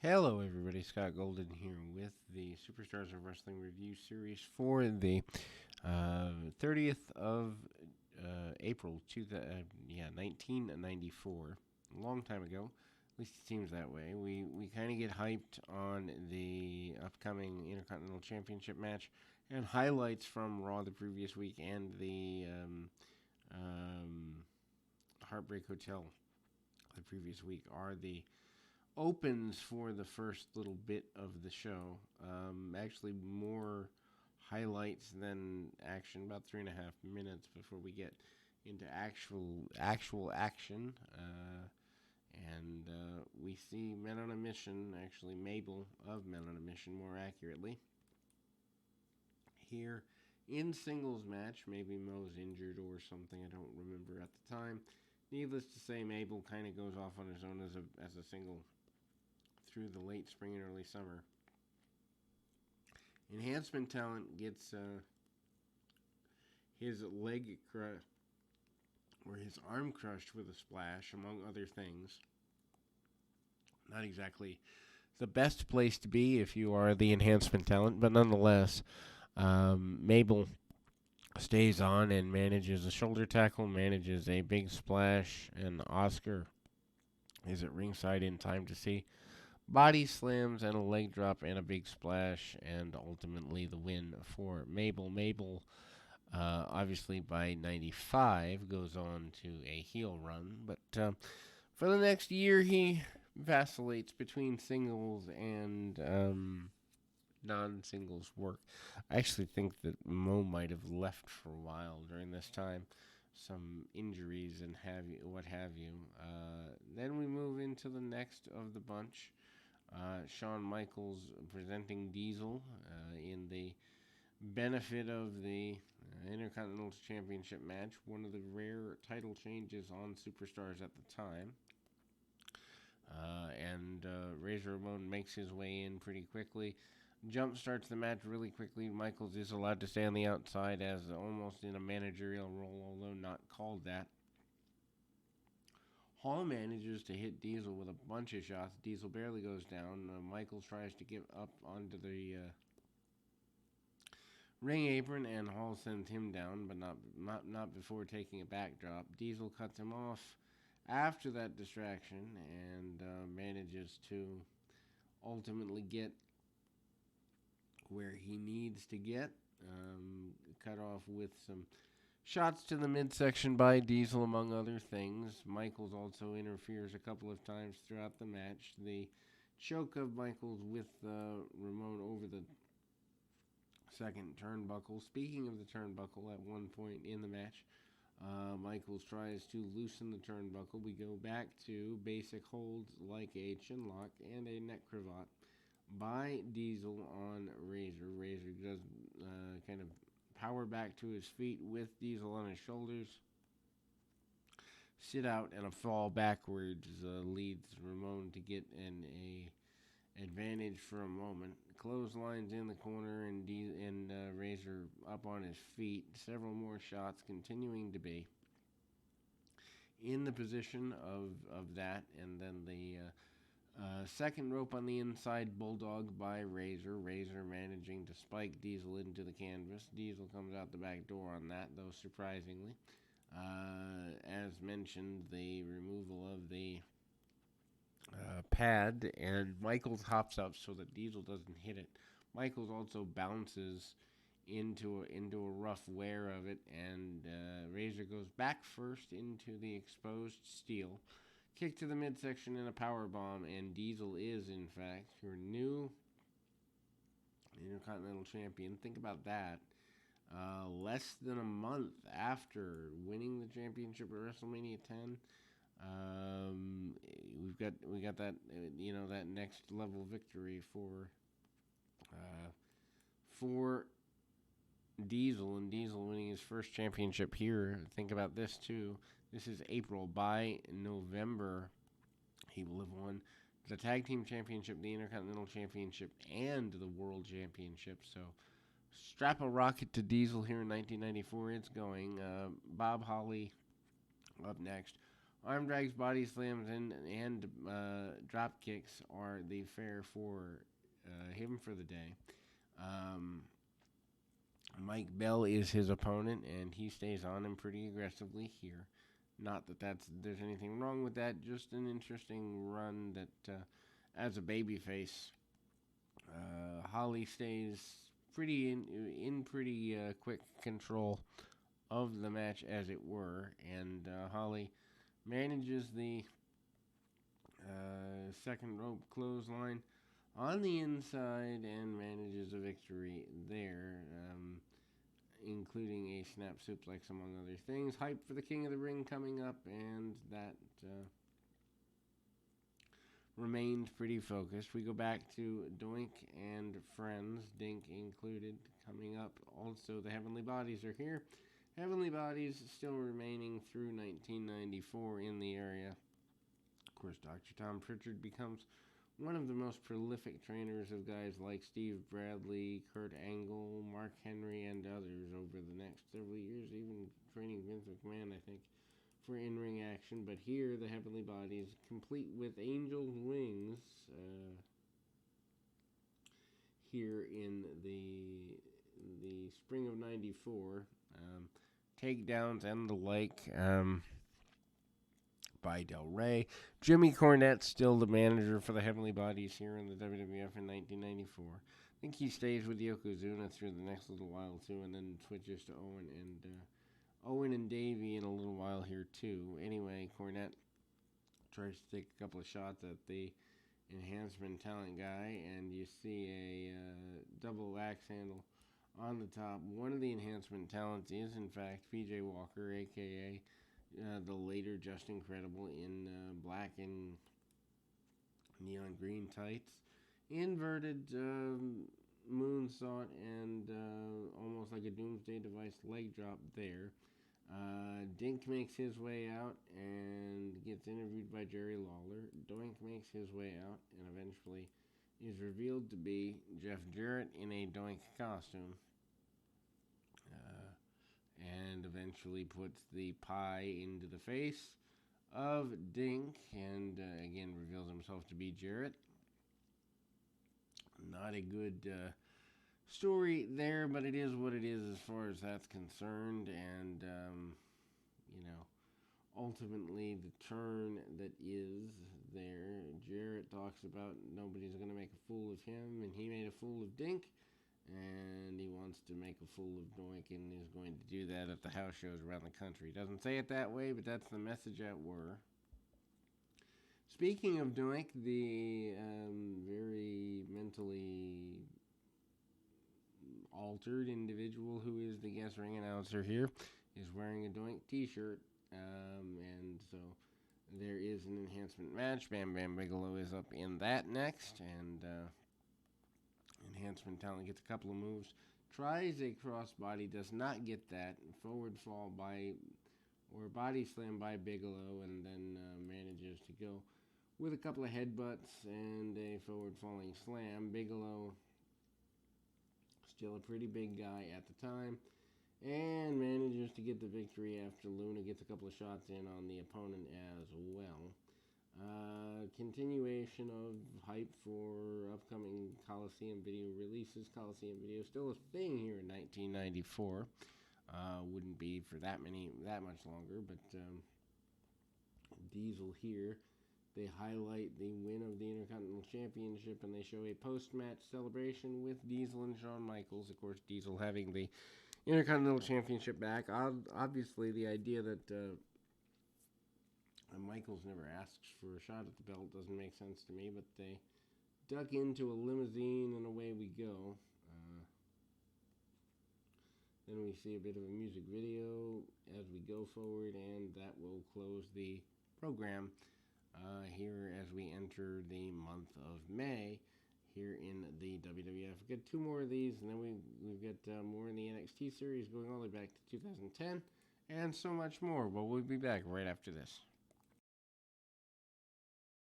Hello, everybody. Scott Golden here with the Superstars of Wrestling Review Series for the 30th of April, 1994. A long time ago. At least it seems that way. We kind of get hyped on the upcoming Intercontinental Championship match and highlights from Raw the previous week and the um, Heartbreak Hotel the previous week are the opens for the first little bit of the show. Actually, more highlights than action. About 3.5 minutes before we get into actual action. And we see Men on a Mission. Actually, Mabel of Men on a Mission, more accurately. Here in singles match, maybe Mo's injured or something. I don't remember at the time. Needless to say, Mabel kind of goes off on his own as a single through the late spring and early summer. Enhancement Talent gets his leg or his arm crushed with a splash, among other things. Not exactly the best place to be if you are the Enhancement Talent, but nonetheless, Mabel stays on and manages a shoulder tackle, manages a big splash, and Oscar is at ringside in time to see body slams and a leg drop and a big splash, and ultimately the win for Mabel. Mabel, obviously by 95, goes on to a heel run, but for the next year he vacillates between singles and non-singles work. I actually think that Mo might have left for a while during this time. Some injuries and what have you. Then we move into the next of the bunch. Shawn Michaels presenting Diesel in the benefit of the Intercontinental Championship match, one of the rare title changes on Superstars at the time. And Razor Ramon makes his way in pretty quickly. Jump starts the match really quickly. Michaels is allowed to stay on the outside as almost in a managerial role, although not called that. Hall manages to hit Diesel with a bunch of shots. Diesel barely goes down. Michaels tries to get up onto the ring apron, and Hall sends him down, but not before taking a backdrop. Diesel cuts him off after that distraction and manages to ultimately get where he needs to get. Cut off with some shots to the midsection by Diesel, among other things. Michaels also interferes a couple of times throughout the match. The choke of Michaels with Ramon over the second turnbuckle. Speaking of the turnbuckle, at one point in the match, Michaels tries to loosen the turnbuckle. We go back to basic holds like a chin lock and a neck cravat by Diesel on Razor. Razor does kind of power back to his feet with Diesel on his shoulders. Sit out and a fall backwards leads Ramon to get a advantage for a moment. Clotheslines in the corner and Razor up on his feet. Several more shots continuing to be in the position of that, and then the second rope on the inside, Bulldog by Razor. Razor managing to spike Diesel into the canvas. Diesel comes out the back door on that, though, surprisingly. As mentioned, the removal of the pad, and Michaels hops up so that Diesel doesn't hit it. Michaels also bounces into a rough wear of it, and Razor goes back first into the exposed steel. Kick to the midsection and a power bomb, and Diesel is, in fact, your new Intercontinental Champion. Think about that. Less than a month after winning the championship at WrestleMania 10, we got that that next level victory for Diesel, and Diesel winning his first championship here. Think about this too. This is April. By November, he will have won the Tag Team Championship, the Intercontinental Championship, and the World Championship. So strap a rocket to Diesel here in 1994. It's going. Bob Holly up next. Arm drags, body slams, and drop kicks are the fare for him for the day. Mike Bell is his opponent, and he stays on him pretty aggressively here. Not that there's anything wrong with that, just an interesting run that, as a babyface, Holly stays pretty in pretty quick control of the match, as it were, and Holly manages the second rope clothesline on the inside and manages a victory there, including a snap suplex, among other things. Hype for the King of the Ring coming up, and that remained pretty focused. We go back to Doink and Friends, Dink included, coming up. Also, the Heavenly Bodies are here. Heavenly Bodies still remaining through 1994 in the area. Of course, Dr. Tom Pritchard becomes one of the most prolific trainers of guys like Steve Bradley, Kurt Angle, Mark Henry, and others over the next several years, even training Vince McMahon, I think, for in-ring action. But here, the Heavenly Bodies, complete with Angel's Wings, here in the spring of '94, takedowns and the like, by Del Rey. Jimmy Cornette still the manager for the Heavenly Bodies here in the WWF in 1994. I think he stays with Yokozuna through the next little while too, and then switches to Owen and Davey in a little while here too. Anyway, Cornette tries to take a couple of shots at the enhancement talent guy, and you see a double axe handle on the top. One of the enhancement talents is, in fact, PJ Walker, a.k.a. The later Just Incredible, in black and neon green tights. Inverted moonsault and almost like a Doomsday Device leg drop there. Dink makes his way out and gets interviewed by Jerry Lawler. Doink makes his way out and eventually is revealed to be Jeff Jarrett in a Doink costume. And eventually puts the pie into the face of Dink, and again reveals himself to be Jarrett. Not a good story there, but it is what it is as far as that's concerned, and ultimately the turn that is there. Jarrett talks about nobody's going to make a fool of him, and he made a fool of Dink. And he wants to make a fool of Doink and is going to do that at the house shows around the country. Doesn't say it that way, but that's the message at were. Speaking of Doink, the very mentally altered individual who is the guest ring announcer here is wearing a Doink t-shirt. And so there is an enhancement match. Bam Bam Bigelow is up in that next, and enhancement talent gets a couple of moves, tries a crossbody, does not get that, forward fall or body slam by Bigelow, and then manages to go with a couple of headbutts and a forward falling slam. Bigelow, still a pretty big guy at the time, and manages to get the victory after Luna gets a couple of shots in on the opponent as well. Continuation of hype for upcoming Coliseum video releases. Coliseum video still a thing here in 1994. Wouldn't be for that much longer, but Diesel here. They highlight the win of the Intercontinental Championship, and they show a post-match celebration with Diesel and Shawn Michaels. Of course, Diesel having the Intercontinental Championship back. Obviously, the idea that Michaels never asks for a shot at the belt doesn't make sense to me, but they duck into a limousine and away we go. Then we see a bit of a music video as we go forward, and that will close the program here as we enter the month of May here in the WWF. We've got two more of these, and then we've got more in the NXT series going all the way back to 2010, and so much more. But we'll be back right after this.